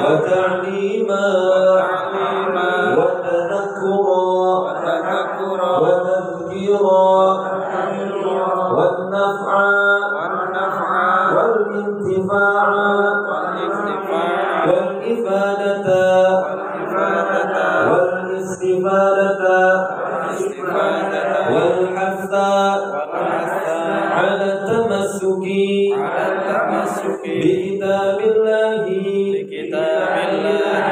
وتعليما وتذكرا وتذكيرا والنفع والانتفاع والإفادة والاستفادة والحث على التمسك بكتاب الله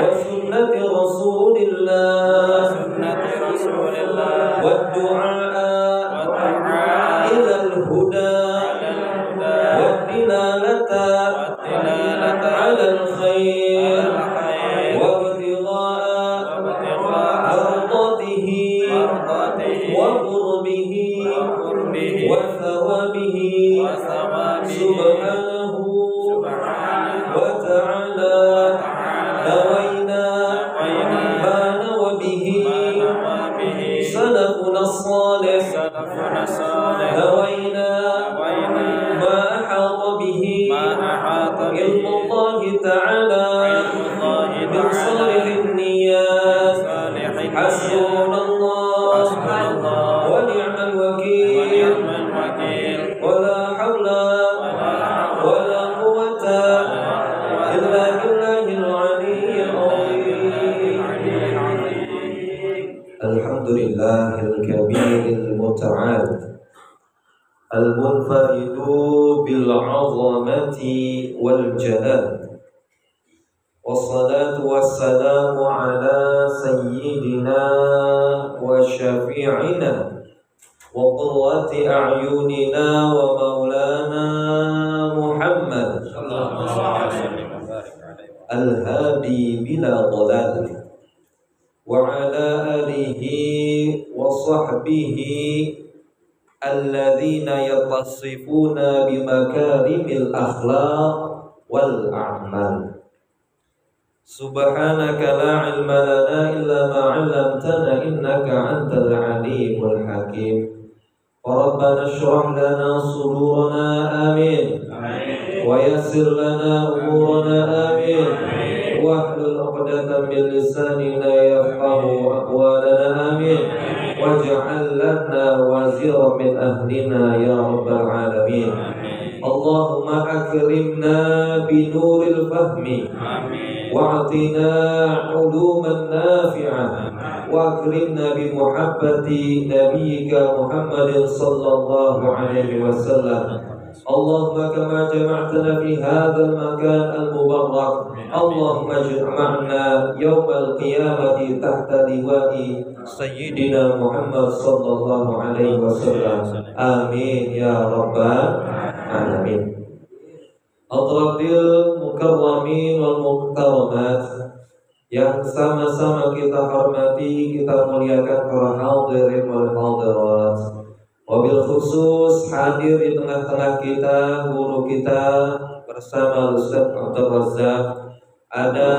وسنة رسول الله والدعاء إلى الهدى والدلالة على الخير وابتغاء مرضاته وقربه وثوابه سبحانه وتعالى نوينا ما نوى به سلفنا الصالح نوينا ما أحاط به علم الله تعالى من صالح النيات حسبنا الله ونعم الوكيل ولا حول ولا قوة إلا بالله العلي العظيم. الحمد لله الكبير المتعال المنفرد بالعظمة والجلال والصلاة والسلام على سيدنا وشفيعنا وقرة أعيننا ومولانا محمد الهادي بلا ضلال وعلى آله وصحبه الذين يتصفون بمكارم الأخلاق والأعمال. سبحانك لا علم لنا إلا ما علمتنا إنك أنت العليم الحكيم. ربنا اشرح لنا صدورنا آمين ويسر لنا أمورنا آمين واحلل عقدة من لساننا يفقه أقوالنا آمين واجعل لنا وزيرا من أهلنا يا رب العالمين. اللهم أكرمنا بنور الفهم واعطنا علوما نافعة واكرمنا بمحبة نبيك محمد صلى الله عليه وسلم. اللهم كما جمعتنا في هذا المكان المبارك اللهم اجمعنا يوم القيامة تحت لواء سيدنا محمد صلى الله عليه وسلم. آمين يا رب العالمين. Hadratil mukarramin wal mukarramat yang sama-sama kita hormati, kita muliakan para hadirin wal hadirat. Wabil khusus hadir di tengah-tengah kita guru kita bersama Ustaz Abdul Razak. Ada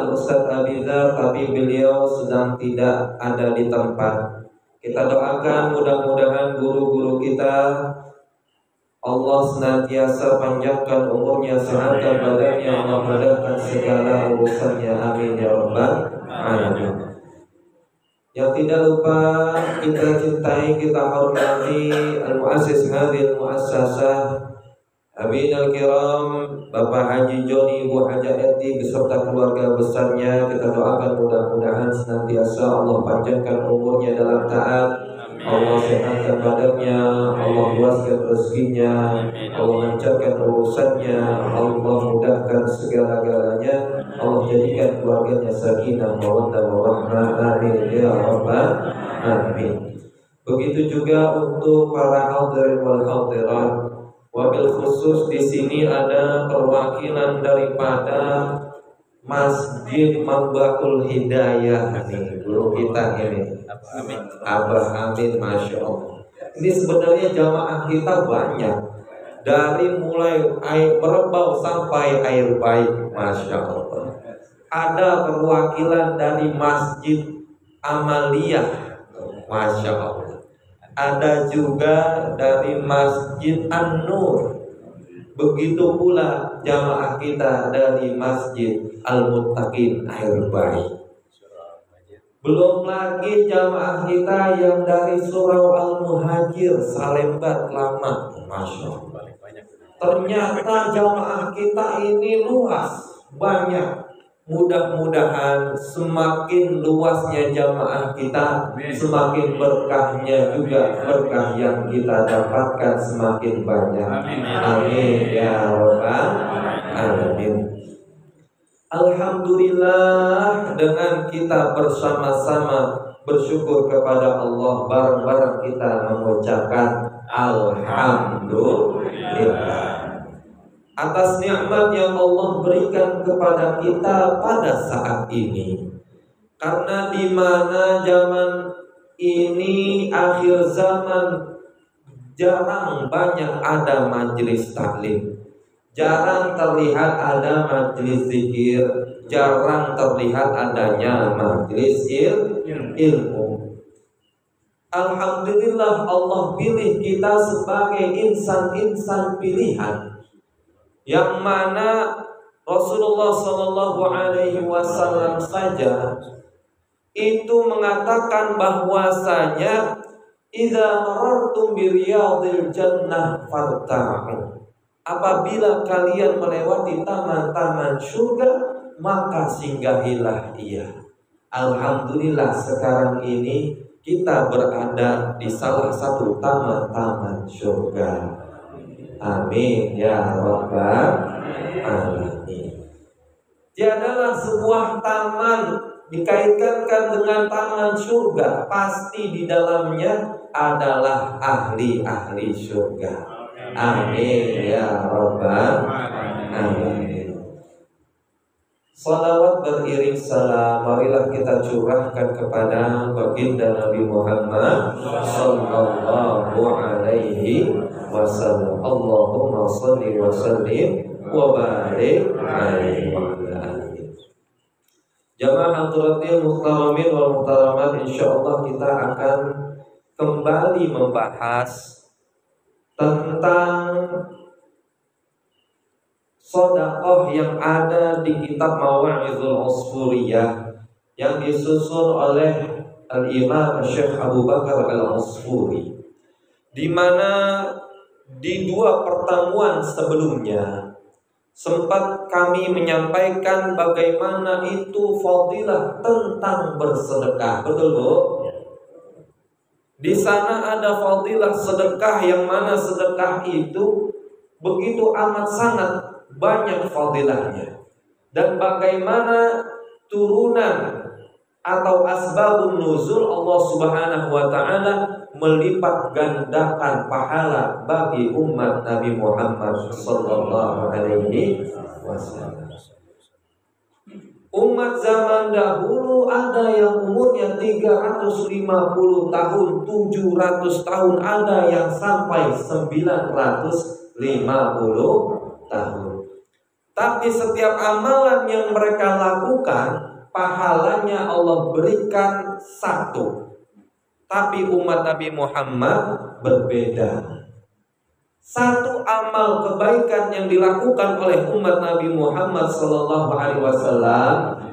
Ustaz Abizar tapi beliau sedang tidak ada di tempat. Kita doakan mudah-mudahan guru-guru kita Allah senantiasa panjangkan umurnya, sehatkan badannya, Allah mudahkan segala urusannya. Amin ya rabbal alamin. Yang tidak lupa kita cintai, kita hormati al-muassis hadhil muassasah Abin al-Kiram Bapak Haji Joni, Ibu Haja Eti beserta keluarga besarnya. Kita doakan mudah-mudahan senantiasa Allah panjangkan umurnya dalam taat, Allah sehatkan badannya, Allah luaskan rezekinya, Allah lancarkan urusannya, Allah mudahkan segala-galanya, Allah jadikan keluarganya sakinah mawaddah warahmah. Amin ya rabbal alamin. Begitu juga untuk para hadirin wal hadirat. Wabil khusus di sini ada perwakilan daripada Masjid Mambakul Hidayah nih, guru kita ini. Abah Amin, masya Allah. Ini sebenarnya jamaah kita banyak, dari mulai air merebau sampai air baik, masya Allah. Ada perwakilan dari Masjid Amaliyah, masya Allah. Ada juga dari Masjid An-Nur, Begitu pula jamaah kita dari Masjid Al-Muttaqin Air Baik. Belum lagi jamaah kita yang dari Surau Al-Muhajir Salemba Lama. Masya Allah. Ternyata jamaah kita ini luas, banyak. Mudah-mudahan semakin luasnya jamaah kita, semakin berkahnya juga berkah yang kita dapatkan semakin banyak. Amin ya rabbal alamin. Alhamdulillah, dengan kita bersama-sama bersyukur kepada Allah, bareng-bareng kita mengucapkan Alhamdulillah atas nikmat yang Allah berikan kepada kita pada saat ini. Karena di mana zaman ini akhir zaman, jarang banyak ada majelis taklim, jarang terlihat ada majelis zikir, jarang terlihat adanya majelis ilmu. Alhamdulillah, Allah pilih kita sebagai insan-insan pilihan, yang mana Rasulullah SAW saja itu mengatakan bahwasanya idza marartum bi riyadil jannah farta'u. Apabila kalian melewati taman-taman surga, maka singgahilah ia. Alhamdulillah, sekarang ini kita berada di salah satu taman-taman surga. Amin ya rabbal alamin. Tiadalah sebuah taman dikaitkan dengan taman surga, pasti di dalamnya adalah ahli-ahli surga. Amin ya rabbal alamin. Salawat beriring salam, marilah kita curahkan kepada baginda Nabi Muhammad sallallahu alaihi wasallam. Allahumma shalli wa sallim wa barik alaihi wa ala alihi. Jamaah hadiratil muhtaramin wal muhtaramat, insyaallah kita akan kembali membahas tentang sedekah yang ada di kitab Mawa'izul Usfuriyah yang disusun oleh Al-Imam Syekh Abu Bakar Al-Usfuri, di mana di dua pertemuan sebelumnya sempat kami menyampaikan bagaimana itu fadilah tentang bersedekah. Betul Bu? Di sana ada fadilah sedekah, yang mana sedekah itu begitu amat sangat banyak fadilahnya, dan bagaimana turunan atau asbabun nuzul Allah Subhanahu wa taala melipat gandakan pahala bagi umat Nabi Muhammad sallallahu alaihi wasallam. Umat zaman dahulu ada yang umurnya 350 tahun, 700 tahun, ada yang sampai 950 tahun. Tapi setiap amalan yang mereka lakukan, pahalanya Allah berikan satu. Tapi umat Nabi Muhammad berbeda. Satu amal kebaikan yang dilakukan oleh umat Nabi Muhammad SAW,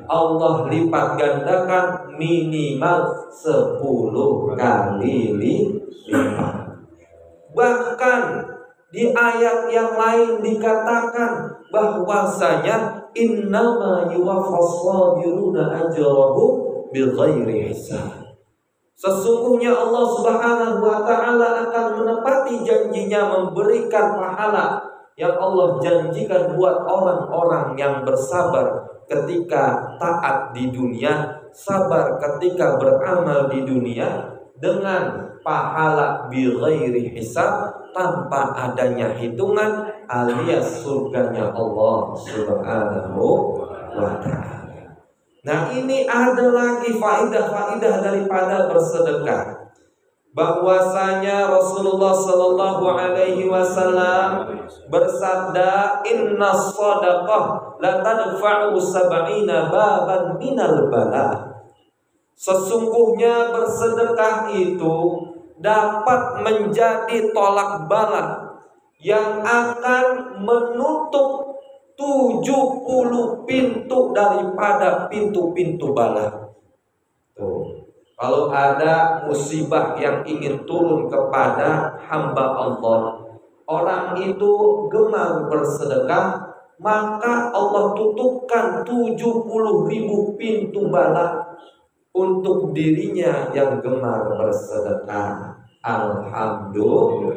Allah lipat gandakan minimal 10 kali lipat. Bahkan di ayat yang lain dikatakan bahwasanya innama yuwaffas sabiruna ajrahum bighairi hisab. Sesungguhnya Allah Subhanahu wa taala akan menepati janjinya memberikan pahala yang Allah janjikan buat orang-orang yang bersabar ketika taat di dunia, sabar ketika beramal di dunia, dengan pahala bighairi hisab, tanpa adanya hitungan, alias surganya Allah Subhanahu wa ta'ala. Nah, ini ada lagi faidah-faidah daripada bersedekah, bahwasanya Rasulullah sallallahu alaihi wasallam bersabda, inna shadaqah la tadfa'u sab'ina baban minal bala. Sesungguhnya bersedekah itu dapat menjadi tolak bala yang akan menutup 70 pintu daripada pintu-pintu bala. Tuh. Kalau ada musibah yang ingin turun kepada hamba Allah, orang itu gemar bersedekah, maka Allah tutupkan 70.000 pintu bala untuk dirinya yang gemar bersedekah. Alhamdulillah.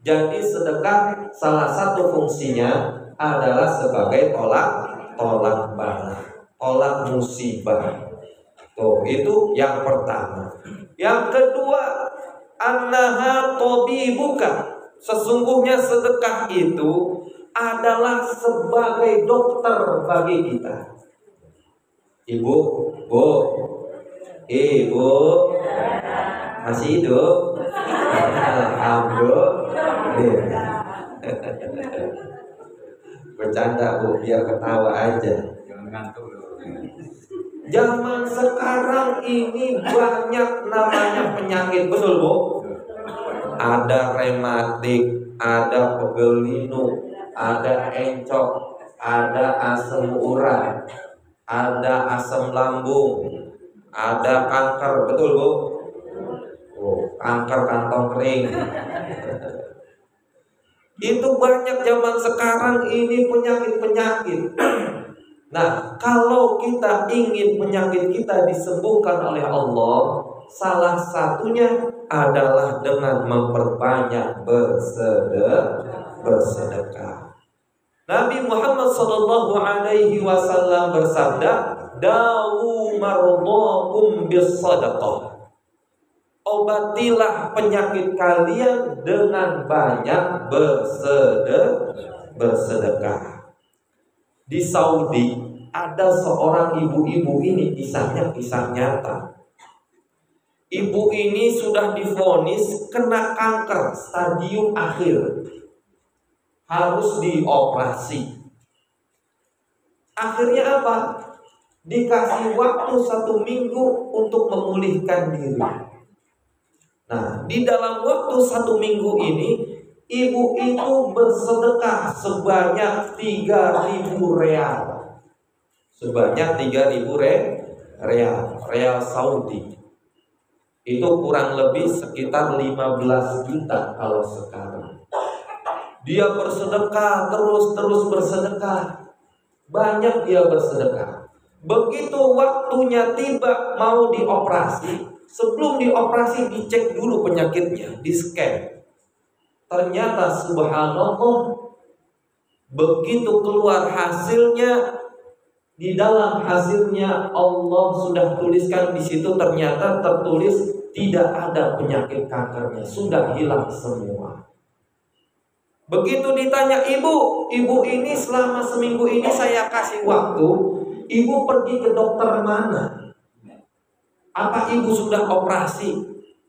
Jadi sedekah salah satu fungsinya adalah sebagai tolak bala, tolak musibah. Tuh, itu yang pertama. Yang kedua, annaha tabibuka. Sesungguhnya sedekah itu adalah sebagai dokter bagi kita. Ibu, ibu masih hidup? Alhamdulillah. Bercanda Bu, biar ketawa aja. Jangan ngantuk loh. Zaman sekarang ini banyak namanya penyakit, betul Bu? Ada rematik, ada pegel linu, ada encok, ada asam urat, ada asam lambung, ada kanker, betul Bu? Oh, kanker kantong kering. Itu banyak zaman sekarang ini penyakit-penyakit. Nah, kalau kita ingin penyakit kita disembuhkan oleh Allah, salah satunya adalah dengan memperbanyak bersedekah. Nabi Muhammad SAW bersabda, "Dawu mardakum bis-shadaqah." Obatilah penyakit kalian dengan banyak bersedekah. Di Saudi ada seorang ibu-ibu, ini kisah nyata. Ibu ini sudah divonis kena kanker stadium akhir, harus dioperasi. Akhirnya apa? Dikasih waktu 1 minggu untuk memulihkan diri. Nah, di dalam waktu 1 minggu ini, ibu itu bersedekah sebanyak 3.000 real. Sebanyak 3.000 real Saudi. Itu kurang lebih sekitar 15 juta kalau sekarang. Dia bersedekah, terus bersedekah. Banyak dia bersedekah. Begitu waktunya tiba mau dioperasi, sebelum dioperasi dicek dulu penyakitnya, di-scan. Ternyata subhanallah, begitu keluar hasilnya, di dalam hasilnya Allah sudah tuliskan di situ, ternyata tertulis tidak ada penyakit kankernya, sudah hilang semua. Begitu ditanya, ibu ini selama seminggu ini saya kasih waktu, ibu pergi ke dokter mana? Apa ibu sudah operasi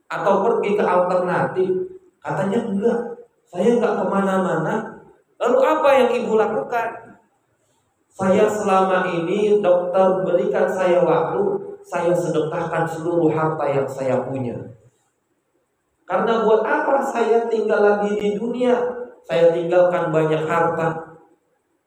atau pergi ke alternatif? Katanya enggak, saya enggak kemana-mana. Lalu apa yang ibu lakukan? Saya selama ini dokter berikan saya waktu, saya sedekahkan seluruh harta yang saya punya. Karena buat apa saya tinggal lagi di dunia? Saya tinggalkan banyak harta.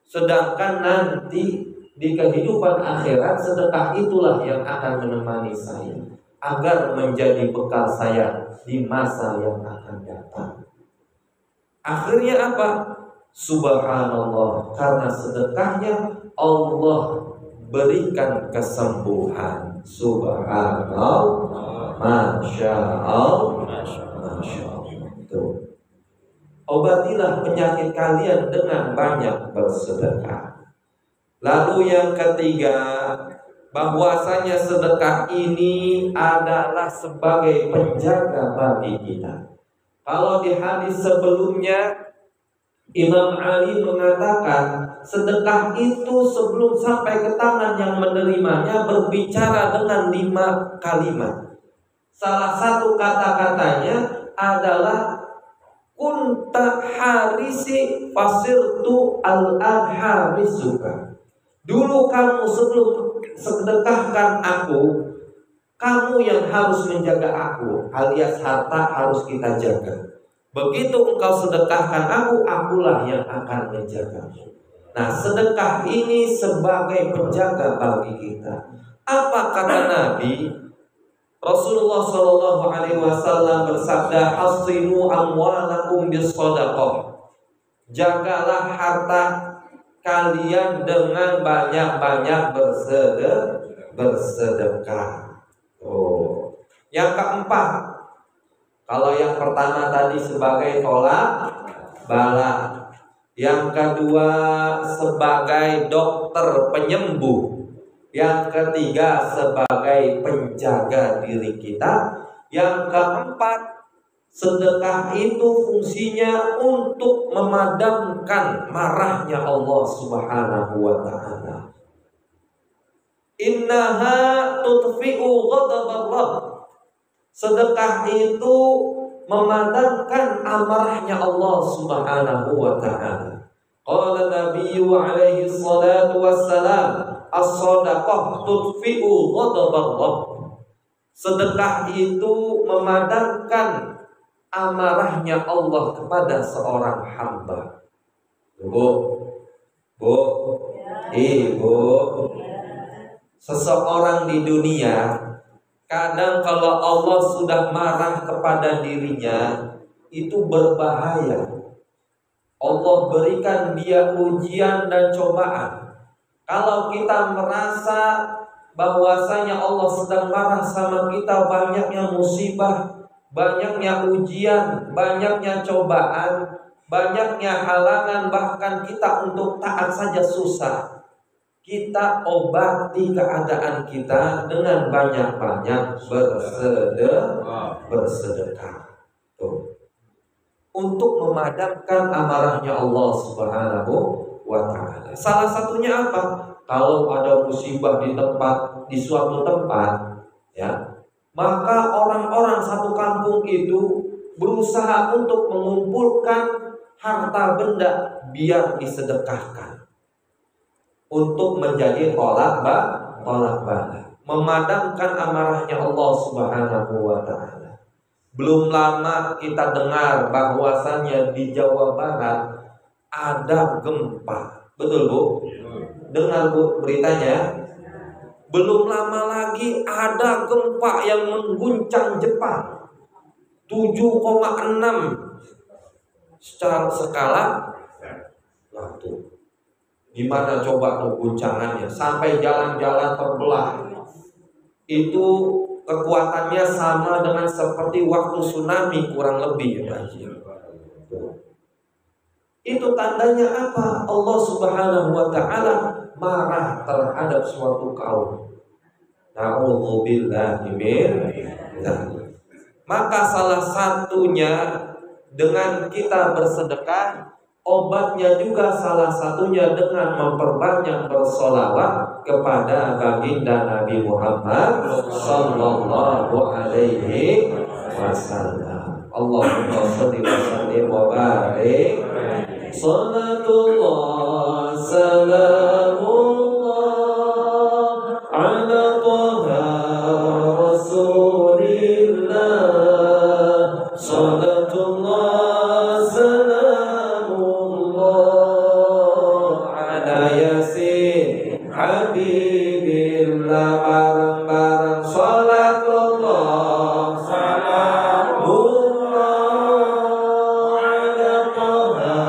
Sedangkan nanti di kehidupan akhirat, sedekah itulah yang akan menemani saya, agar menjadi bekal saya di masa yang akan datang. Akhirnya apa? Subhanallah, karena sedekahnya Allah berikan kesembuhan. Subhanallah, Masya Allah, Masya Allah. Tuh. Obatilah penyakit kalian dengan banyak bersedekah. Lalu yang ketiga, bahwasanya sedekah ini adalah sebagai penjaga bagi kita. Kalau di hadis sebelumnya Imam Ali mengatakan sedekah itu sebelum sampai ke tangan yang menerimanya berbicara dengan 5 kalimat. Salah satu kata-katanya adalah kunta harisi fasirtu al-adharisuka. Dulu kamu sebelum sedekahkan aku, kamu yang harus menjaga aku, alias harta harus kita jaga. Begitu engkau sedekahkan aku, akulah yang akan menjagamu. Nah, sedekah ini sebagai penjaga bagi kita. Apa kata Nabi? Rasulullah Shallallahu Alaihi Wasallam bersabda, "Hasinu amwalakum bis-shadaqah." Jagalah harta kalian dengan banyak-banyak bersedekah. Oh, yang keempat, kalau yang pertama tadi sebagai tolak bala, yang kedua sebagai dokter penyembuh, yang ketiga sebagai penjaga diri kita, yang keempat sedekah itu fungsinya untuk memadamkan marahnya Allah Subhanahu wa ta'ala. Innaha tudfi'u ghadabar Rabb. Sedekah itu memadamkan amarahnya Allah Subhanahu wa ta'ala. Qala Nabiyyu alaihi salatu wassalam, as-shadaqah tudfi'u ghadabar Rabb. Sedekah itu memadamkan amarahnya Allah kepada seorang hamba. Ibu, seseorang di dunia kadang kalau Allah sudah marah kepada dirinya itu berbahaya. Allah berikan dia ujian dan cobaan. Kalau kita merasa bahwasanya Allah sedang marah sama kita, banyaknya musibah, banyaknya ujian, banyaknya cobaan, banyaknya halangan, bahkan kita untuk taat saja susah. Kita obati keadaan kita dengan banyak-banyak bersedekah. Tuh. Untuk memadamkan amarahnya Allah Subhanahu wa ta'ala. Salah satunya apa? Kalau ada musibah di suatu tempat, ya, maka orang-orang satu kampung itu berusaha untuk mengumpulkan harta benda biar disedekahkan untuk menjadi tolak bala, memadamkan amarahnya Allah Subhanahu wa ta'ala. Belum lama kita dengar bahwasannya di Jawa Barat ada gempa. Betul, Bu? Dengar, Bu, beritanya? Belum lama lagi ada gempa yang mengguncang Jepang 7,6 secara skala. Nah, tuh. Gimana coba tuh guncangannya? Sampai jalan-jalan terbelah. Itu kekuatannya sama dengan seperti waktu tsunami kurang lebih, ya. Itu tandanya apa? Allah Subhanahu wa ta'ala marah terhadap suatu kaum. Na'udzubillahi min dzalik. Maka salah satunya dengan kita bersedekah, obatnya juga salah satunya dengan memperbanyak bersolawat kepada baginda Nabi Muhammad sallallahu alaihi wasallam. Allahumma shalli wa sallim wa barik. Salatullah salamullah ala Taha Rasulillah. Salatullah salamullah ala Yasin Habibillah. Bareng-bareng salatullah salamullah ala Taha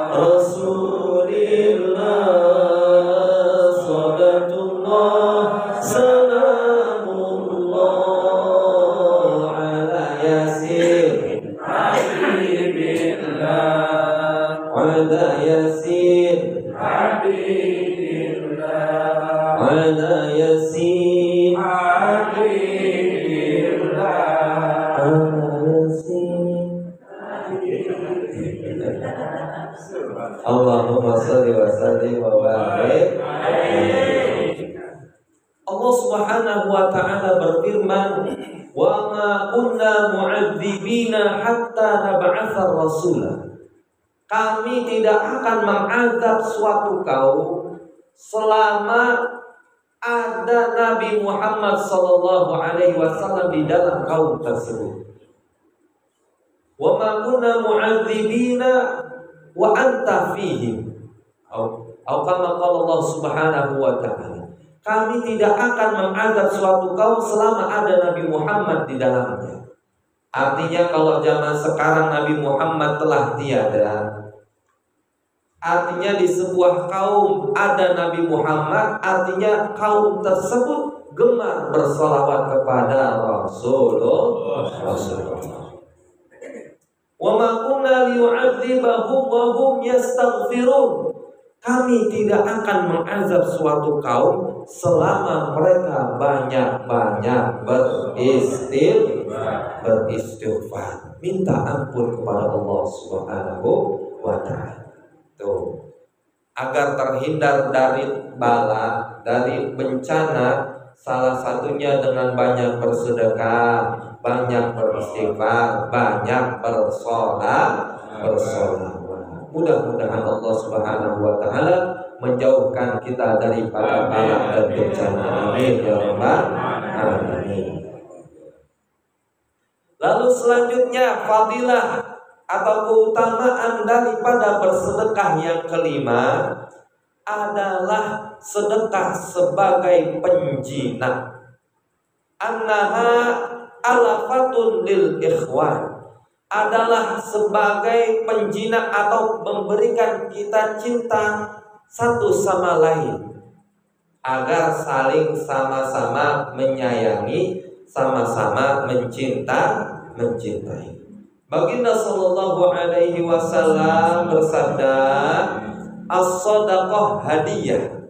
Rasulillah. Salatullah salamullah ala Yasin Habibillah. Ala Yasin Habibillah. Ala Yasin Habibillah. Ala Yasin. Allahumma shalli wa sallim wa barik. Allah Subhanahu wa ta'ala berfirman, "Wa ma kunna mu'adzibina hatta nab'atsa rasula." Kami tidak akan mengazab suatu kaum selama ada Nabi Muhammad sallallahu alaihi wasallam di dalam kaum tersebut. Wa ma kunna mu'adzibina wa anta fihim. Atau kama qala Allah Subhanahu wa ta'ala. Kami tidak akan mengazab suatu kaum selama ada Nabi Muhammad di dalamnya. Artinya kalau zaman sekarang Nabi Muhammad telah tiada, artinya di sebuah kaum ada Nabi Muhammad, artinya kaum tersebut gemar bersolawat kepada Rasulullah. Wa ma kunna liyu'adzibahum wa hum yastaghfirun. Kami tidak akan mengazab suatu kaum selama mereka banyak-banyak beristighfar, minta ampun kepada Allah Subhanahu wa ta'ala. Tuh. Agar terhindar dari bala, dari bencana, salah satunya dengan banyak bersedekah, banyak beristighfar, banyak bersolat. Mudah-mudahan Allah Subhanahu wa ta'ala menjauhkan kita daripada bala dan bencana. Amin ya rabbal alamin. Lalu selanjutnya fadilah atau keutamaan daripada bersedekah yang kelima adalah sedekah sebagai penjinak. Annaha alafatun lil ikhwan, adalah sebagai penjinak atau memberikan kita cinta satu sama lain agar saling sama-sama menyayangi, sama-sama mencintai. Baginda sallallahu alaihi wasallam bersabda, as-shadaqah hadiyah,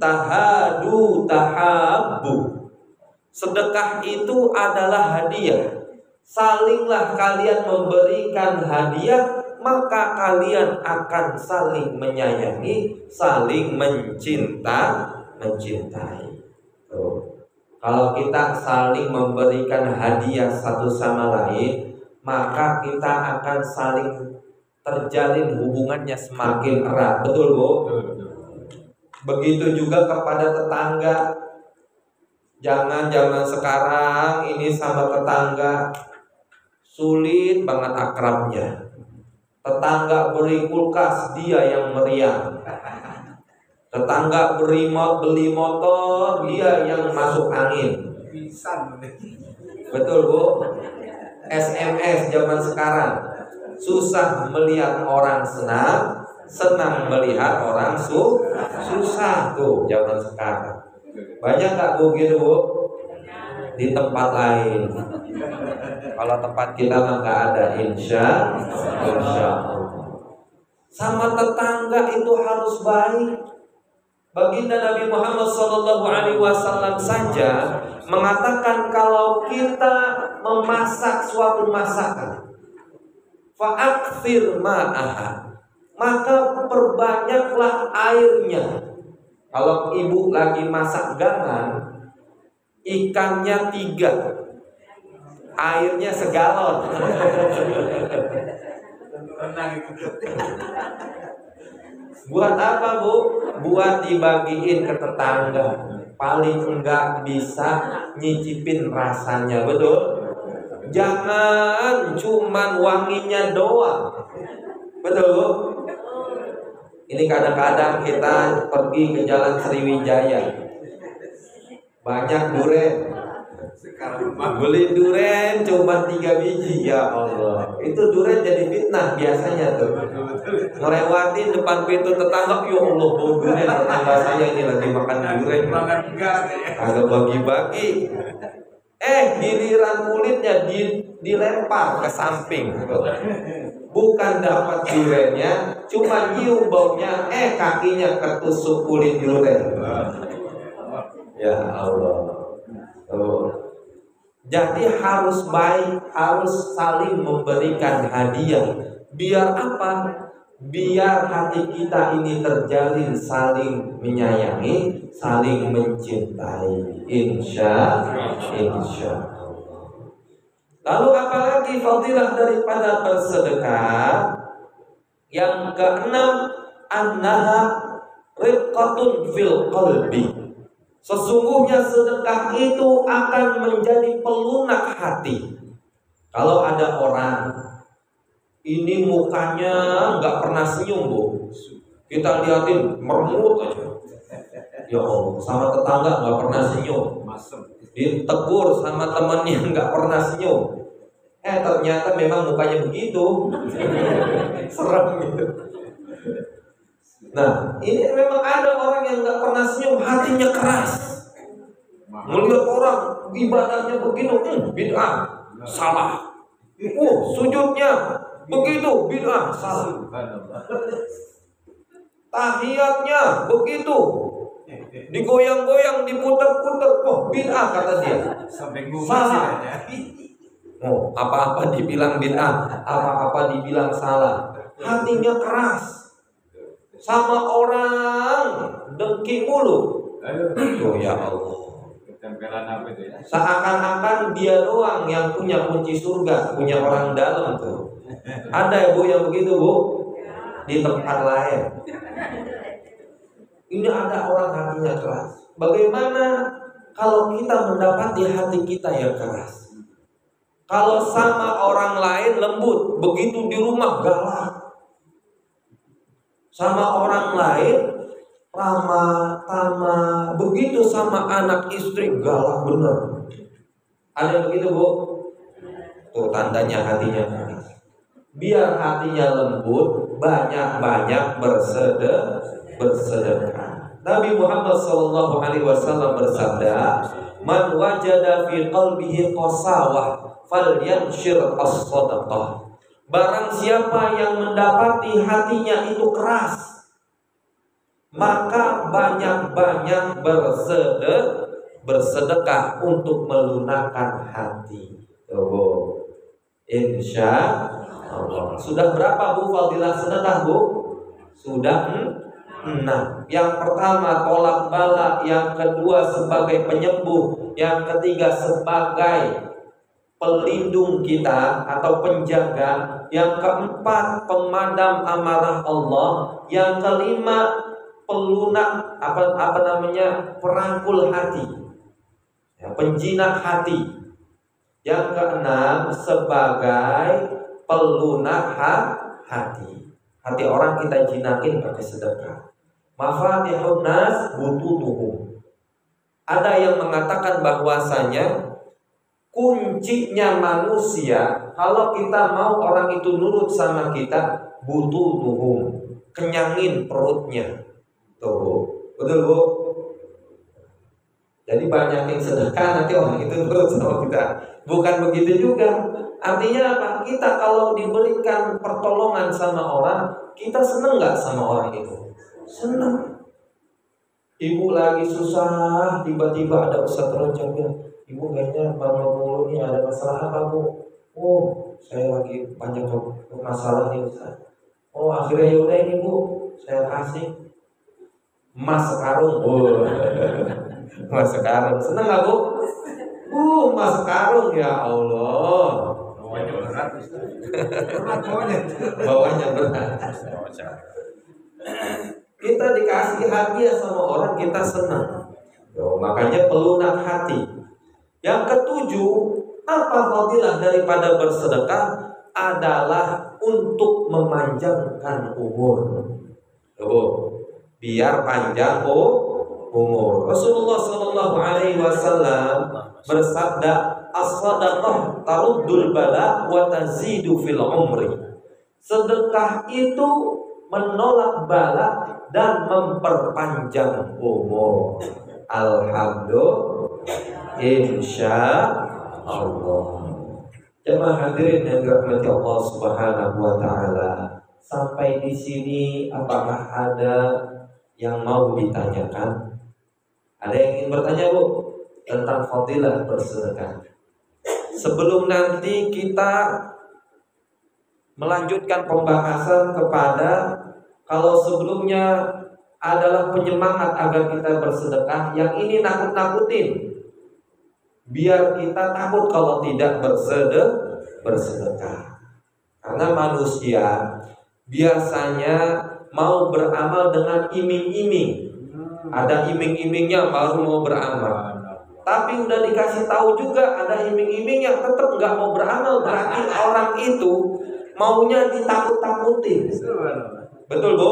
tahadu tahabbu. Sedekah itu adalah hadiah. Salinglah kalian memberikan hadiah, maka kalian akan saling menyayangi, saling mencintai. Kalau kita saling memberikan hadiah satu sama lain, maka kita akan saling terjalin hubungannya semakin erat. Betul, Bu? Begitu juga kepada tetangga. Jangan zaman sekarang ini sama tetangga sulit banget akrabnya. Tetangga beri kulkas, dia yang meriang. Tetangga beli motor, dia yang masuk angin. Betul, Bu? SMS zaman sekarang susah melihat orang senang, senang melihat orang susah. Tuh zaman sekarang. Banyak gak Bu gitu, Bu? Di tempat lain. Kalau tempat kita mah gak ada, insya Allah. Sama tetangga itu harus baik. Baginda Nabi Muhammad SAW saja mengatakan kalau kita memasak suatu masakan, fa'akthir ma'aha, maka perbanyaklah airnya. Kalau ibu lagi masak gangan, ikannya 3, airnya segalon. Buat apa, Bu? Buat dibagiin ke tetangga. Paling enggak bisa nyicipin rasanya, betul? Jangan cuman wanginya doang. Betul, Bu? Ini kadang-kadang kita pergi ke Jalan Sriwijaya, banyak durian. Beli durian cuma 3 biji, ya Allah. Itu durian jadi fitnah biasanya tuh. Ngelewatin depan pintu tetangga, ya Allah, bau durian, tetangga saya ini lagi makan durian. Agak bagi-bagi. Giliran kulitnya dilempar ke samping. Bukan dapat duriannya, cuma nyium baunya, kakinya ketusuk kulit durian. Ya Allah. Jadi harus baik, harus saling memberikan hadiah. Biar apa? Biar hati kita ini terjalin saling menyayangi, saling mencintai. Insya Allah. Lalu apalagi fadilah daripada bersedekah? Yang keenam, annaha riqqatun fil qalbi. Sesungguhnya sedekah itu akan menjadi pelunak hati. Kalau ada orang Ini mukanya nggak pernah senyum, Bu. Kita liatin meremut aja. Ya Allah, sama tetangga nggak pernah senyum. Ditegur sama temennya nggak pernah senyum. Ternyata memang mukanya begitu. Serem gitu. Nah, ini memang ada orang yang nggak pernah senyum, hatinya keras. Melihat orang ibadahnya begitu, bid'ah, salah. Sujudnya begitu, bid'ah, salah. Tahiyatnya begitu, digoyang-goyang, diputar-putar, bid'ah kata dia. Salah. Apa-apa dibilang bid'ah, apa-apa dibilang salah. Hatinya keras. Sama orang dengki mulu. Ya Allah. Seakan-akan dia doang yang punya kunci surga, punya orang dalam tuh. Ada ya Bu yang begitu, Bu? Di tempat lain. Ini ada orang hatinya keras. Bagaimana kalau kita mendapati hati kita yang keras? Kalau sama orang lain lembut, begitu di rumah galak. Sama orang lain ramah, tamah, begitu sama anak istri galak bener. Ada yang begitu, Bu? Tuh tandanya hatinya keras. Biar hatinya lembut, banyak-banyak bersedekah. Nabi Muhammad SAW bersabda, "Man wajada fi qalbihi qasawah falyanshir as-sadaqah." Barang siapa yang mendapati hatinya itu keras, maka banyak-banyak bersedekah untuk melunakkan hati. Insya Allah. Sudah berapa, Bu, fadilah sedekah, Bu? Sudah 6. Yang pertama tolak bala, yang kedua sebagai penyembuh, yang ketiga sebagai pelindung kita atau penjaga, yang keempat pemadam amarah Allah, yang kelima pelunak perangkul hati, penjinak hati, yang keenam sebagai pelunak hati. Hati orang kita jinakin pakai sedekah. Mafatihun nas butunuhum. Ada yang mengatakan bahwasanya kuncinya manusia, kalau kita mau orang itu nurut sama kita, butunuhum, kenyangin perutnya. Tuh, betul, Bu? Jadi banyakin sedekah, nanti orang itu nurut sama kita. Bukan begitu juga. Artinya apa? Kita kalau diberikan pertolongan sama orang, kita seneng nggak sama orang itu? Seneng. Ibu lagi susah, tiba-tiba ada Ustaz Rojak ya, Ibu kayaknya bangun mulu nih, ada masalah apa, Bu? Saya lagi banyak masalah nih, Ustaz. Akhirnya yaudah ini, Bu, saya kasih emas sekarung. Emas sekarung, seneng nggak, Bu? Emas sekarung, ya Allah. Bawahnya berat, bawahnya berat. Kita dikasih hadiah sama orang, kita senang. Makanya pelunak hati. Yang ketujuh, apa fadilah daripada bersedekah? Adalah untuk memanjangkan umur. Biar panjang umur. Rasulullah SAW bersabda, as-sadaqah taruddul bala wa tazidu fil umri. Sedekah itu menolak bala dan memperpanjang umur. Alhamdulillah, insya Allah. Jemaah hadirin yang dirahmati Allah Subhanahu wa taala, sampai di sini apakah ada yang mau ditanyakan? Ada yang ingin bertanya, Bu, tentang fadilah bersedekah? Sebelum nanti kita melanjutkan pembahasan kepada, kalau sebelumnya adalah penyemangat agar kita bersedekah, yang ini nakut-nakutin biar kita takut kalau tidak bersedekah. Karena manusia biasanya mau beramal dengan iming-iming. Ada iming-imingnya baru mau beramal. Tapi udah dikasih tahu juga ada iming-imingnya tetap nggak mau beramal. Berarti orang itu maunya ditakut-takutin. Betul Bu?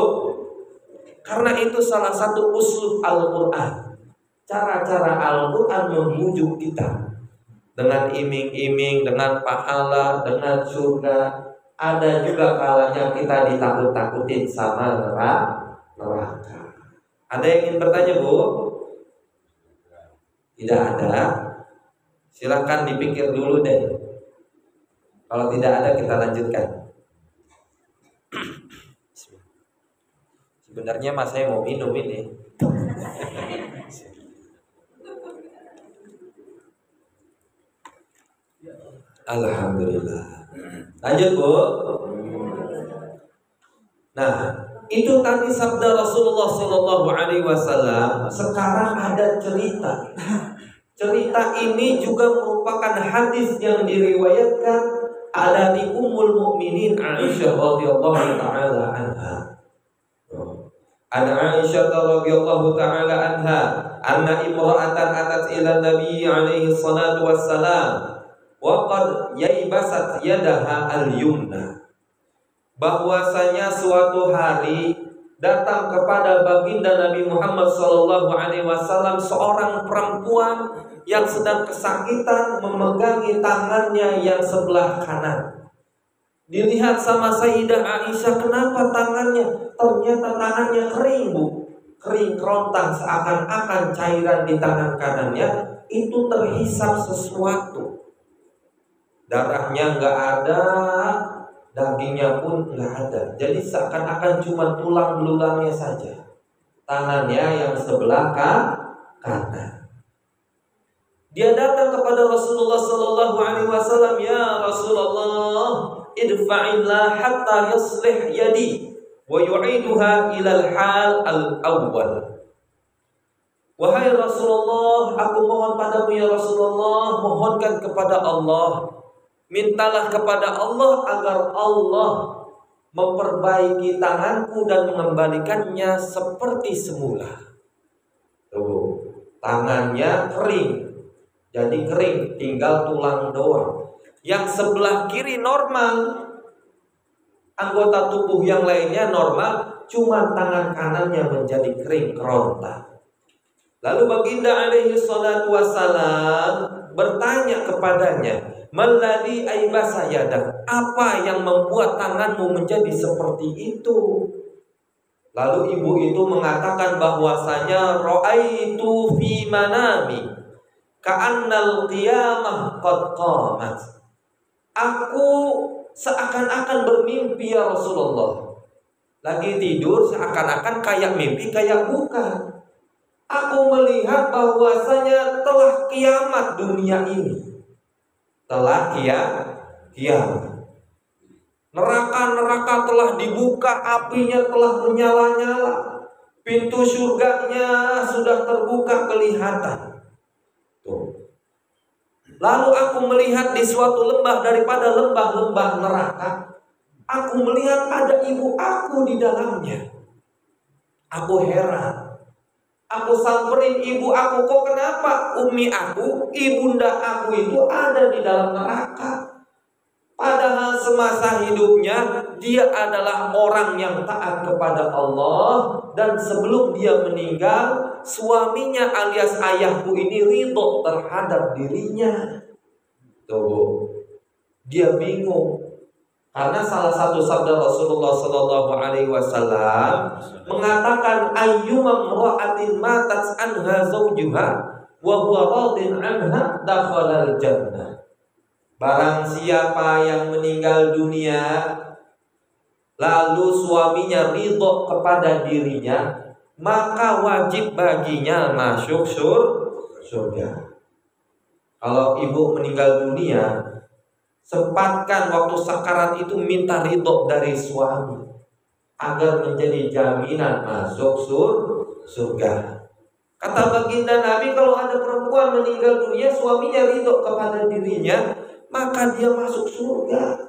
Karena itu salah satu uslub Al-Quran. Cara-cara Al-Quran membujuk kita dengan iming-iming, dengan pahala, dengan surga. Ada juga kalanya kita ditakut-takutin sama neraka. Ada yang ingin bertanya Bu? Tidak ada. Silakan dipikir dulu deh. Kalau tidak ada kita lanjutkan. Sebenarnya mas saya mau minum ini. Alhamdulillah. Lanjut Bu. Nah, itu tadi sabda Rasulullah Shallallahu Alaihi Wasallam. Sekarang ada cerita. Cerita ini juga merupakan hadis yang diriwayatkan dari Ummul Mukminin Aisyah radhiyallahu taala anha. An Aisyah radhiyallahu taala anha, anna imra'atan atat ila Nabi alaihi salatu wassalam wa qad yaibasat yadaha al-yumna. Bahwasanya suatu hari datang kepada baginda Nabi Muhammad sallallahu alaihi wasallam seorang perempuan yang sedang kesakitan memegangi tangannya yang sebelah kanan. Dilihat sama Sayyidah Aisyah, kenapa tangannya? Ternyata tangannya kering Bu, kering kerontang, seakan-akan cairan di tangan kanannya itu terhisap sesuatu. Darahnya nggak ada, dagingnya pun nggak ada. Jadi seakan-akan cuma tulang belulangnya saja. Tangannya yang sebelah kanan. Dia datang kepada Rasulullah Sallallahu Alaihi Wasallam, ya Rasulullah, idfa'illah hatta yaslih yadi wa yu'iduha ilal hal al-awwal. Wahai Rasulullah, aku mohon padamu ya Rasulullah, mohonkan kepada Allah, mintalah kepada Allah agar Allah memperbaiki tanganku dan mengembalikannya seperti semula. Tuh, tangannya kering, jadi kering, tinggal tulang doang. Yang sebelah kiri normal, anggota tubuh yang lainnya normal, cuma tangan kanannya menjadi kering kerontang. Lalu baginda alaihi salatu wassalam bertanya kepadanya, "Malladhi aibasa yadak?" Apa yang membuat tanganmu menjadi seperti itu? Lalu ibu itu mengatakan bahwasanya ra'aitu fi manami ka'annal qiyamah qad qamat. Aku seakan-akan bermimpi ya Rasulullah. Lagi tidur seakan-akan kayak mimpi kayak bukan. Aku melihat bahwasanya telah kiamat dunia ini. Telah kiamat. Neraka-neraka telah dibuka, apinya telah menyala-nyala. Pintu surganya sudah terbuka kelihatan. Tuh. Lalu aku melihat di suatu lembah daripada lembah-lembah neraka, aku melihat ada ibu aku di dalamnya. Aku heran. Aku samperin ibu aku, kok kenapa umi aku, ibunda aku itu ada di dalam neraka? Padahal semasa hidupnya dia adalah orang yang taat kepada Allah, dan sebelum dia meninggal suaminya alias ayahku ini ridho terhadap dirinya. Tuh, dia bingung karena salah satu sabda Rasulullah Sallallahu Alaihi Wasallam mengatakan ayyuma imra'atin matat anha zawjuha wa huwa radin anha dakhalal jannah. Barang siapa yang meninggal dunia lalu suaminya ridho kepada dirinya, maka wajib baginya masuk surga. Kalau ibu meninggal dunia, sempatkan waktu sakarat itu minta ridho dari suami agar menjadi jaminan masuk surga. Kata baginda Nabi, kalau ada perempuan meninggal dunia suaminya ridho kepada dirinya, maka dia masuk surga.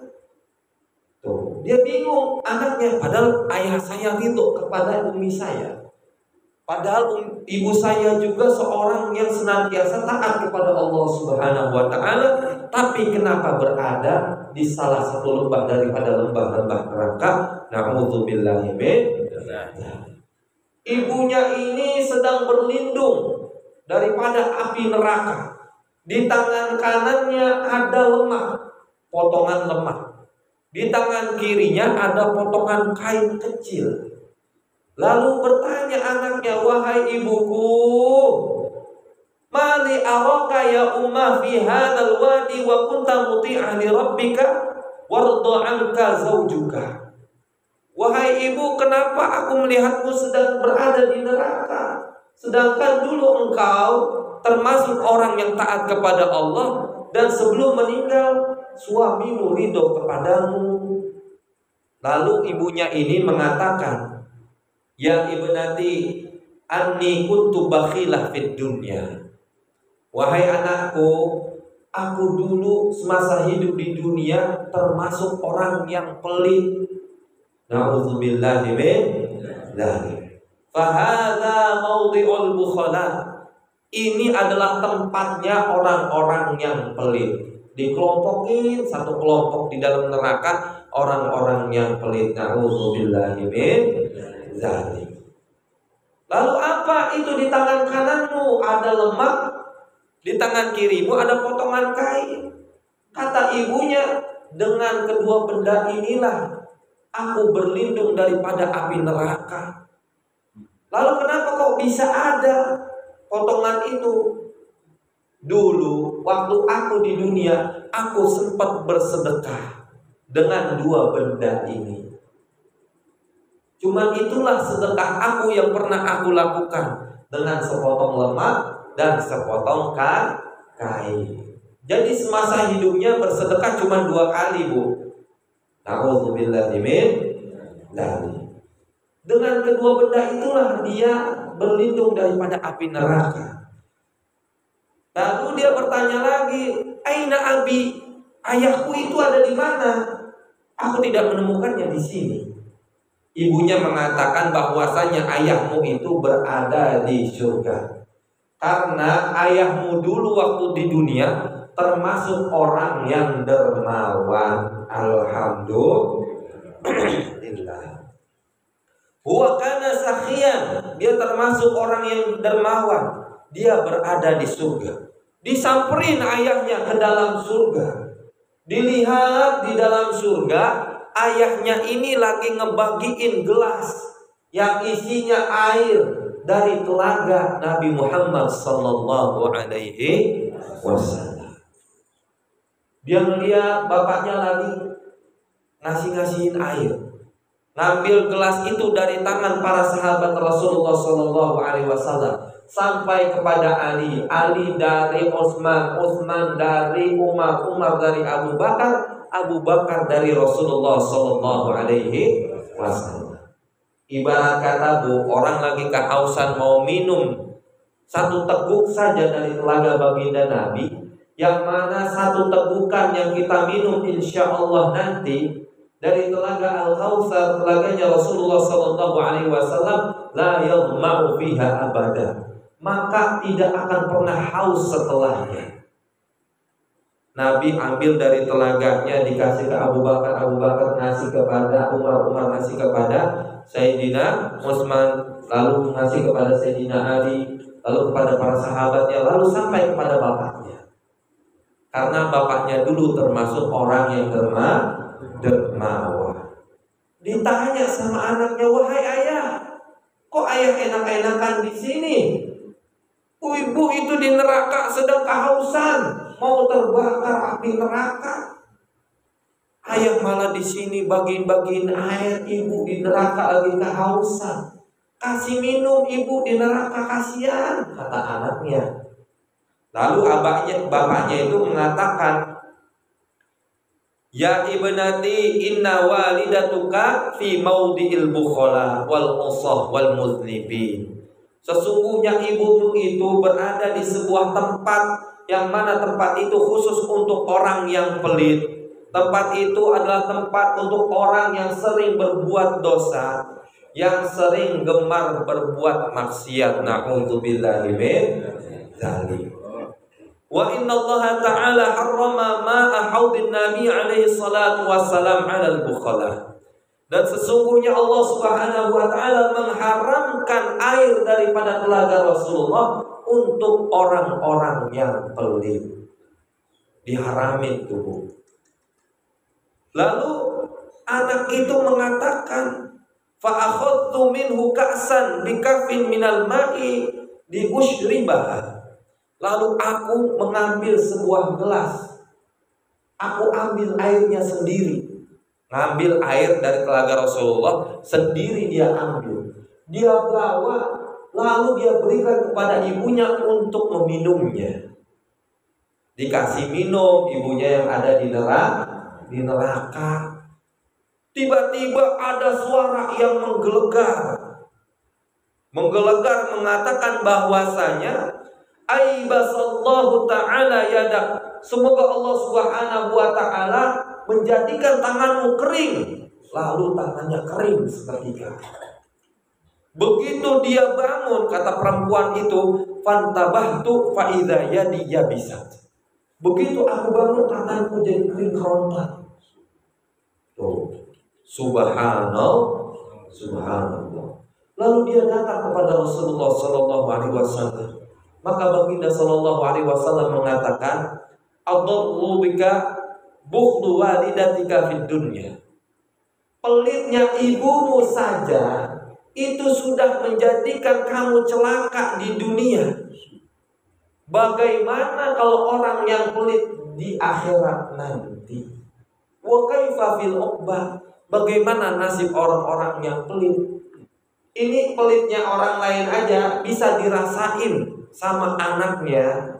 Tuh, dia bingung anaknya, padahal ayah saya ridho kepada umi saya. Padahal ibu saya juga seorang yang senantiasa taat kepada Allah Subhanahu wa taala, tapi kenapa berada di salah satu lembah daripada lembah-lembah neraka? Na'udzubillahi min. Ibunya ini sedang berlindung daripada api neraka. Di tangan kanannya ada lemah, potongan lemah. Di tangan kirinya ada potongan kain kecil. Lalu bertanya anaknya, wahai ibuku, mali araka ya ummah fi hadzal wadi wa kunta muti'an li rabbika warda anka zawjuka. Wahai ibu, kenapa aku melihatmu sedang berada di neraka, sedangkan dulu engkau termasuk orang yang taat kepada Allah, dan sebelum meninggal suamimu ridho kepadamu. Lalu ibunya ini mengatakan, ya ibnati, anni kuntu bakhilah fid dunya. Wahai anakku, aku dulu semasa hidup di dunia termasuk orang yang pelit. Na'udzubillahi min dzalik. Fahadza mawdi'ul bukhala. Ini adalah tempatnya orang-orang yang pelit. Dikelompokin satu kelompok di dalam neraka, orang-orang yang pelit. Na'udzubillahi min dzalik. Lalu apa itu di tangan kananmu? Ada lemak, di tangan kirimu ada potongan kain. Kata ibunya, dengan kedua benda inilah aku berlindung daripada api neraka. Lalu kenapa kok bisa ada potongan itu? Dulu waktu aku di dunia, aku sempat bersedekah dengan dua benda ini. Cuman itulah sedekah aku yang pernah aku lakukan, dengan sepotong lemak dan sepotong kain. Jadi semasa hidupnya bersedekah cuma 2 kali, Bu. Na'udzubillahi min dzalik. Dengan kedua benda itulah dia berlindung daripada api neraka. Lalu dia bertanya lagi, aina abi? Ayahku itu ada di mana? Aku tidak menemukannya di sini. Ibunya mengatakan bahwasanya ayahmu itu berada di surga. Karena ayahmu dulu waktu di dunia termasuk orang yang dermawan. Alhamdulillah. Huwa kana sakhiyan. Dia termasuk orang yang dermawan. Dia berada di surga. Disamperin ayahnya ke dalam surga. Dilihat di dalam surga, ayahnya ini lagi ngebagiin gelas yang isinya air dari telaga Nabi Muhammad sallallahu alaihi wasallam. Dia melihat bapaknya lagi ngasih-ngasihin air. Ngambil gelas itu dari tangan para sahabat Rasulullah sallallahu alaihi wasallam sampai kepada Ali, Ali dari Utsman, Utsman dari Umar, Umar dari Abu Bakar, Abu Bakar dari Rasulullah sallallahu alaihi wasallam. Ibarat kata, Bu, orang lagi kehausan mau minum satu teguk saja dari telaga baginda Nabi, yang mana satu tegukan yang kita minum insya Allah nanti dari telaga Al-Kautsar, telaganya Rasulullah sallallahu alaihi wasallam, la yadhma'u fiha abada, maka tidak akan pernah haus setelahnya. Nabi ambil dari telaganya, dikasih ke Abu Bakar, Abu Bakar ngasih kepada Umar, Umar ngasih kepada Sayyidina Utsman, lalu ngasih kepada Sayyidina Ali, lalu kepada para sahabatnya, lalu sampai kepada bapaknya. Karena bapaknya dulu termasuk orang yang dermawan. Ditanya sama anaknya, wahai ayah, kok ayah enak-enakan di sini? Ibu itu di neraka sedang kehausan, mau terbakar api neraka. Ayah malah di sini bagiin-bagiin air, ibu di neraka lagi kehausan. Kasih minum ibu di neraka, kasihan, kata anaknya. Lalu bapaknya itu mengatakan, ya ibnati, inna walidatuka fi maudhi'il bukhala wal usah wal muznibin. Sesungguhnya ibumu itu berada di sebuah tempat yang mana tempat itu khusus untuk orang yang pelit. Tempat itu adalah tempat untuk orang yang sering berbuat dosa, yang sering gemar berbuat maksiat. Na'udzubillahi min dzalik. Wa inna Allah ta'ala harrama ma'a haudin Nabi alaihi salatu wassalam 'alal bukhala. Dan sesungguhnya Allah Subhanahu wa taala mengharamkan air daripada telaga Rasulullah untuk orang-orang yang pelit. Diharamin tuh. Lalu anak itu mengatakan, fa akhadtu minhu ka'san bikafin minal ma'i di usyribah. Lalu aku mengambil sebuah gelas. Aku ambil airnya sendiri. Ngambil air dari telaga Rasulullah sendiri dia ambil. Dia bawa, lalu dia berikan kepada ibunya untuk meminumnya. Dikasih minum ibunya yang ada di neraka. Tiba-tiba ada suara yang menggelegar mengatakan bahwasanya aibasallahu ta'ala yadak. Semoga Allah Subhanahu wa ta'ala menjadikan tanganmu kering. Lalu tangannya kering seketika. Begitu dia bangun, kata perempuan itu, fantabahtu fa idza yadi yabisat. Begitu aku bangun, tanganku jadi kering kerontak. Tuh, subhanallah. Lalu dia datang kepada Rasulullah sallallahu alaihi wasallam. Maka baginda sallallahu alaihi wasallam mengatakan, "Adallu bika bukhlu walidatika fid dunya." Pelitnya ibumu saja itu sudah menjadikan kamu celaka di dunia. Bagaimana kalau orang yang pelit di akhirat nanti? Wa kaifa fil uqbah? Bagaimana nasib orang-orang yang pelit? Ini pelitnya orang lain aja bisa dirasain sama anaknya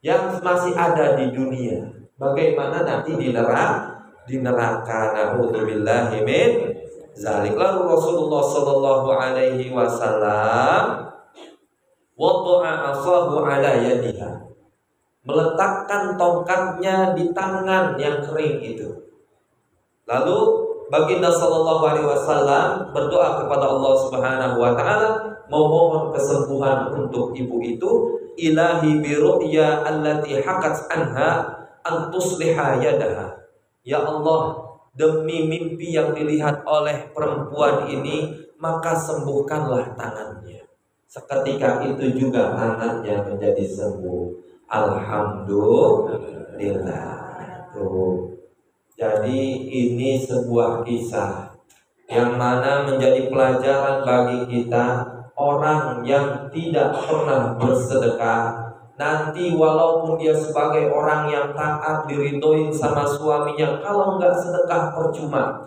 yang masih ada di dunia. Bagaimana nanti di neraka? Na'udzubillahi min dzalik. Lalu Rasulullah sallallahu alaihi wasallam wada'a asahu ala yadiha, meletakkan tongkatnya di tangan yang kering itu. Lalu baginda sallallahu alaihi wasallam berdoa kepada Allah Subhanahu wa taala, memohon kesembuhan untuk ibu itu. Ilahi bi ru'ya allati hakat anha an tusliha yadaha. Ya Allah, demi mimpi yang dilihat oleh perempuan ini, maka sembuhkanlah tangannya. Seketika itu juga tangannya menjadi sembuh. Alhamdulillah. Tuh. Jadi ini sebuah kisah yang mana menjadi pelajaran bagi kita. Orang yang tidak pernah bersedekah, nanti walaupun dia sebagai orang yang taat, diridhoin sama suaminya, kalau nggak sedekah percuma.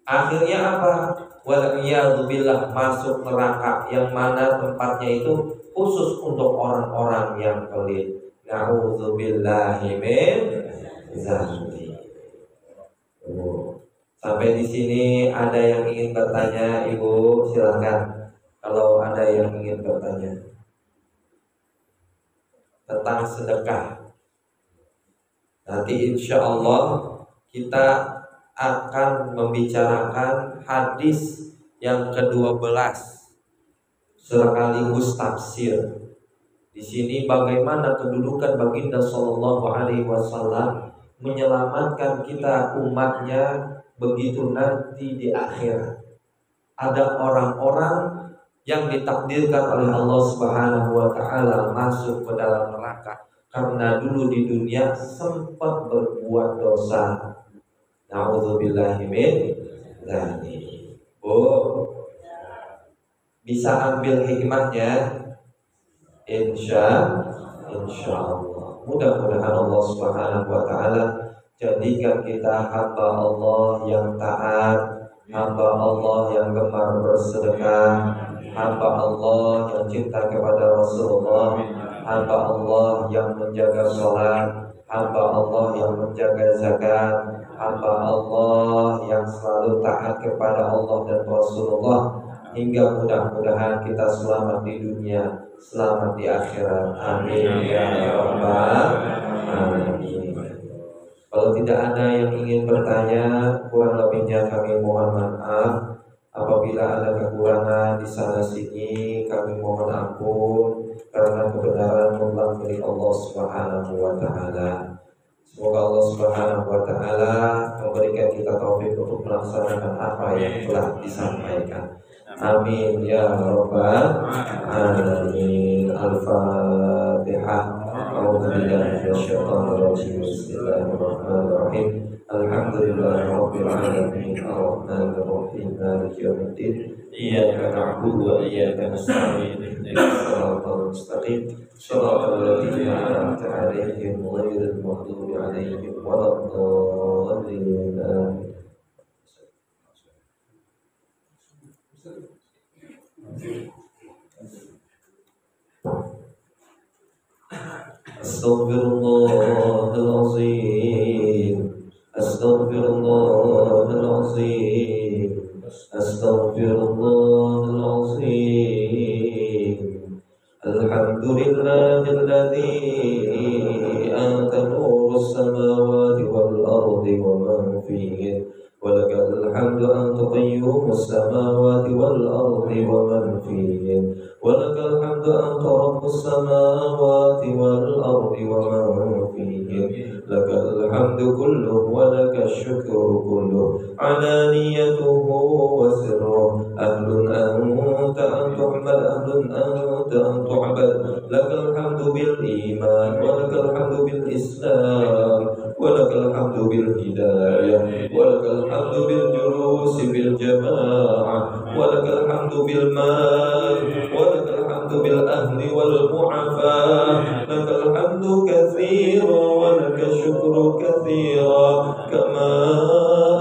Akhirnya apa? Wal'iyadzubillah, masuk neraka, yang mana tempatnya itu khusus untuk orang-orang yang pelit. Na'udzubillahi min dzalik. Sampai di sini ada yang ingin bertanya, Ibu, silakan. Kalau ada yang ingin bertanya tentang sedekah, nanti insya Allah kita akan membicarakan hadis yang ke-12 sekaligus tafsir. Di sini bagaimana kedudukan baginda sallallahu alaihi wasallam menyelamatkan kita umatnya begitu nanti di akhirat. Ada orang-orang yang ditakdirkan oleh Allah Subhanahu wa taala masuk ke dalam neraka karena dulu di dunia sempat berbuat dosa. Na'udzubillahi min dzalik. Bisa ambil hikmahnya? Insya Allah. Mudah-mudahan Allah Subhanahu wa taala jadikan kita hamba Allah yang taat, hamba Allah yang gemar bersedekah, hamba Allah yang cinta kepada Rasulullah, hamba Allah yang menjaga sholat, hamba Allah yang menjaga zakat, hamba Allah yang selalu taat kepada Allah dan Rasulullah, hingga mudah-mudahan kita selamat di dunia, selamat di akhirat. Amin ya rabbal alamin. Kalau tidak ada yang ingin bertanya, kurang lebihnya kami mohon maaf. Apabila ada kekurangan di sana sini, kami mohon ampun, karena kebenaran mutlak milik Allah Subhanahu wa Ta'ala. Semoga Allah Subhanahu wa Ta'ala memberikan kita taufik untuk melaksanakan apa yang telah disampaikan. Amin ya rabbal alamin. Al-Fatihah. A'udzubillahi minasyaitonir rajim. Bismillahirrahmanirrahim. Alhamdulillahi rabbil alamin. Ar-Rahmanir Rahim. Maliki yaumiddin. Iyyaka na'budu wa iyyaka nasta'in. Ihdinas siratal mustaqim. Shiratal ladzina an'amta 'alaihim ghairil maghdubi 'alaihim waladdallin. Astaghfirullahalazim. Astaghfirullahalazim. Astaghfirullahalazim. Alhamdulillahilladzi anta nurus samawati wal ardi wa man fihin. Walakal hamdu anta qayyumus samawati wal ardi wa man fihin. Walakal hamdu anta rabbus samawati wal ardi wa man fihin. Lakal hamdu kulluhu wa lakash syukru kulluhu. Alaniyatuhu wa sirruhu. Ahlun anta an tuhmad, ahlun anta an tu'bad. Lakal hamdu bil iman, wa lakal hamdu bil islam, wa lakal hamdu bil hidayah, wa lakal hamdu bil julusi bil jama'ah, wa lakal hamdu bil mal, wa lakal hamdu bil ahli wal mu'afah. Lakal hamdu katsira wa lakal syukru katsira, kama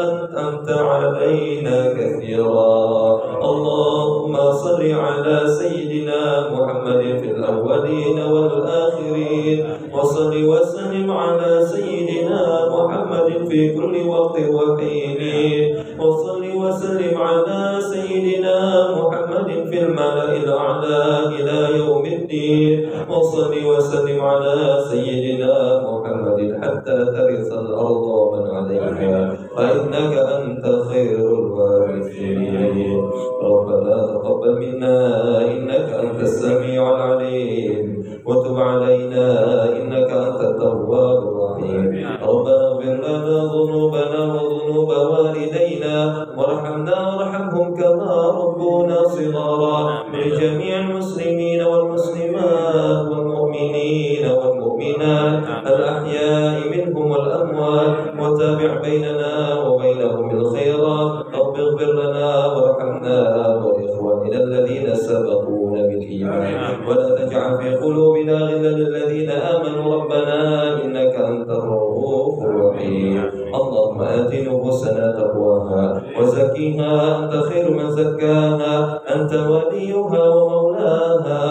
an'amta 'alaina katsira. Allahumma salli ala sayyidina Muhammadin fil awwalin wal akhirin, wa salli wa sallim ala sayyidina Muhammadin fi kulli waqtin wa hin, wa salli wa sallim ala sayyidina Muhammadin fil mala'il a'la ila yaumiddin, wa salli wa sallim ala sayyidina Muhammadin hatta tarithal arda wa man 'alayha, wa innaka anta khairul warithin. Rabbana taqabbal minna innaka antas sami'ul 'alim, wa tub 'alaina innaka antat tawwabur rahim. Rabbana ighfir lana dhunubana wa dhunuba walidayna warhamna warhamhum kama rabbuna shighara. Li jami'il muslimin wal muslimat wal mu'minin wal mu'minat al ahya'i minhum wal amwat, wa tabi' bainana wa bainahum bil khairat. Rabbi ighfir lana warhamna wa li ikhwanina alladhina sabaquna bil iman, wa la taj'al fi qulubina ghillan lil ladzina amanu rabbana innaka antar ra'ufur rahim. Allahumma ati nufusana taqwaha wa zakkiha anta khairu man zakkaha anta waliyuha wa maulaha.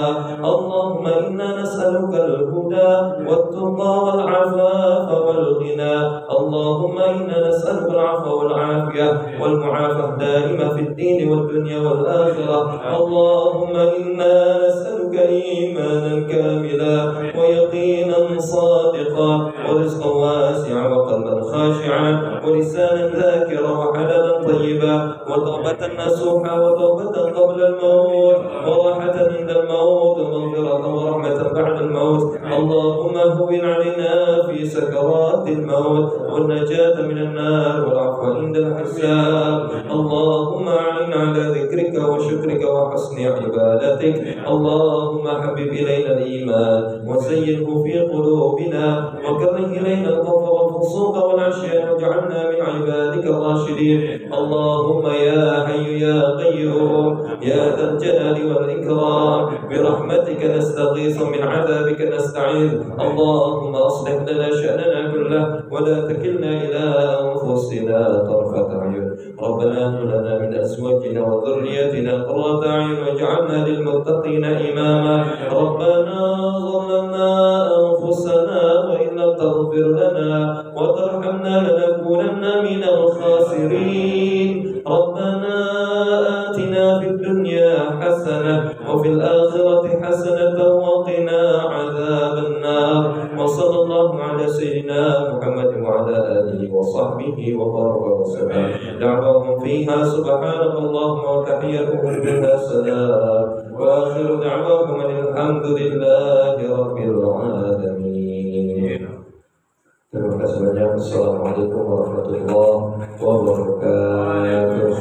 Allahumma inna nas'aluka al-huda wat-tuqa wal-'afafa wal-ghina. Allahumma inna nas'aluka al-'afwa wal-'afiyah wal-mu'afah da'ima fid din wad-dunya wal-akhirah. Allahumma inna nas'aluka imanan kamila wa yaqinan sadiqan wa rizqan wasi'an wa qalban khashi'an wa lisanan dhakira wa halalan tayyiban wa tawbatan nasuha wa tawbatan qabla al-maut wa rahatan inda al-maut wa maghfiratan wa rahmatan ba'da al-maut. Allahumma hawwin 'alaina fi sakarat al-maut wal najata min an-nar wal 'afwa inda al-hisab. Allahumma a'inna 'ala dhikrika wa shukrika wa husni 'ibadatik. Allahumma habib ilayna al-iman wa zayyinhu fi qulubina wa karrih ilayna al-kufra wal fusuqa wal 'isyan waj'alna min 'ibadika ar-rashidin. Allahumma ya hayyu ya qayyum ya dhal jalali wal ikram bi rahmatika nastaghithu min 'adabika nasta'in. Allahumma aslih lana sha'nana kullahu wa la takilna ila anfusina tarfata 'ayun. Rabbana hab lana min azwajina wa dhurriyyatina qurrata 'ayun waj'alna lil muttaqina imama. Rabbana zalamna anfusana wa in lam taghfir lana wa tarhamna lanakunanna minal khasirin. Rabbana atina fid dunya hasanah wa fil akhirati hasanatan wa qina 'adzaban nar. Wa sallallahu ala sayyidina Muhammad wa ala alihi wa sahbihi wa baraka wa sallam. Da'wahum فيها سبحانك اللهم وتحيتهم فيها سلام وآخر دعواهم أن الحمد لله رب العالمين. Terima kasih banyak. Assalamualaikum warahmatullahi wabarakatuh.